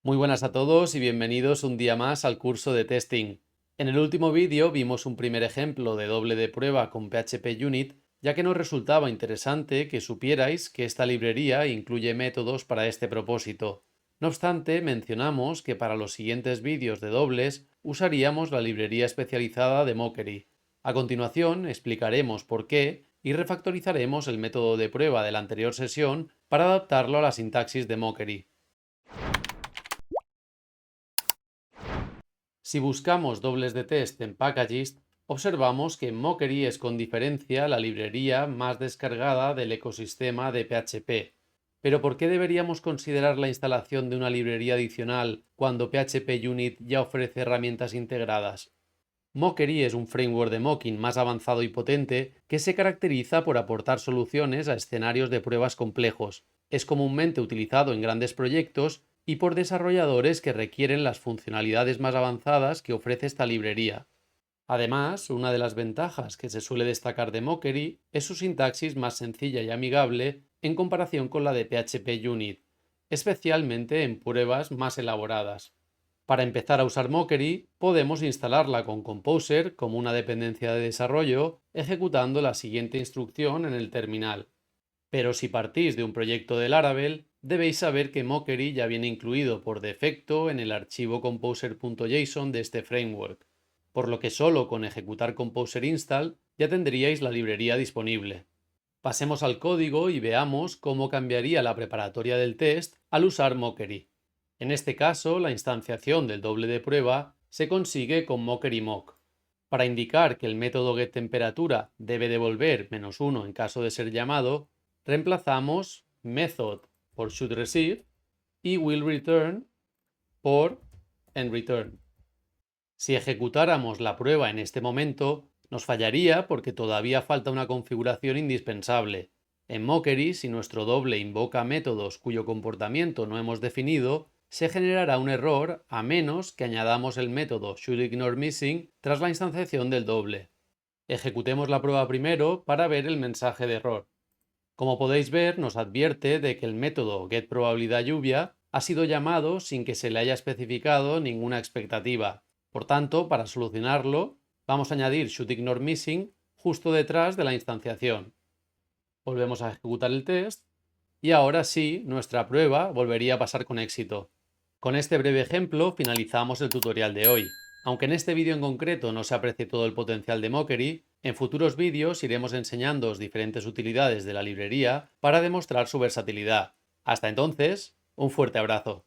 Muy buenas a todos y bienvenidos un día más al curso de testing. En el último vídeo vimos un primer ejemplo de doble de prueba con PHP Unit, ya que nos resultaba interesante que supierais que esta librería incluye métodos para este propósito. No obstante, mencionamos que para los siguientes vídeos de dobles usaríamos la librería especializada de Mockery. A continuación explicaremos por qué y refactorizaremos el método de prueba de la anterior sesión para adaptarlo a la sintaxis de Mockery. Si buscamos dobles de test en Packagist, observamos que Mockery es con diferencia la librería más descargada del ecosistema de PHP. Pero ¿por qué deberíamos considerar la instalación de una librería adicional cuando PHP Unit ya ofrece herramientas integradas? Mockery es un framework de mocking más avanzado y potente que se caracteriza por aportar soluciones a escenarios de pruebas complejos. Es comúnmente utilizado en grandes proyectos y por desarrolladores que requieren las funcionalidades más avanzadas que ofrece esta librería. Además, una de las ventajas que se suele destacar de Mockery es su sintaxis más sencilla y amigable en comparación con la de PHP Unit, especialmente en pruebas más elaboradas. Para empezar a usar Mockery, podemos instalarla con Composer como una dependencia de desarrollo, ejecutando la siguiente instrucción en el terminal. Pero si partís de un proyecto de Laravel, debéis saber que Mockery ya viene incluido por defecto en el archivo composer.json de este framework, por lo que solo con ejecutar Composer install ya tendríais la librería disponible. Pasemos al código y veamos cómo cambiaría la preparatoria del test al usar Mockery. En este caso, la instanciación del doble de prueba se consigue con Mockery mock. Para indicar que el método getTemperatura debe devolver -1 en caso de ser llamado, reemplazamos method por shouldReceive y willReturn por endReturn. Si ejecutáramos la prueba en este momento, nos fallaría porque todavía falta una configuración indispensable. En Mockery, si nuestro doble invoca métodos cuyo comportamiento no hemos definido, se generará un error a menos que añadamos el método shouldIgnoreMissing tras la instanciación del doble. Ejecutemos la prueba primero para ver el mensaje de error. Como podéis ver, nos advierte de que el método getProbabilidadLluvia ha sido llamado sin que se le haya especificado ninguna expectativa. Por tanto, para solucionarlo, vamos a añadir shouldIgnoreMissing justo detrás de la instanciación. Volvemos a ejecutar el test y ahora sí, nuestra prueba volvería a pasar con éxito. Con este breve ejemplo finalizamos el tutorial de hoy. Aunque en este vídeo en concreto no se aprecie todo el potencial de Mockery, en futuros vídeos iremos enseñándoos diferentes utilidades de la librería para demostrar su versatilidad. Hasta entonces, un fuerte abrazo.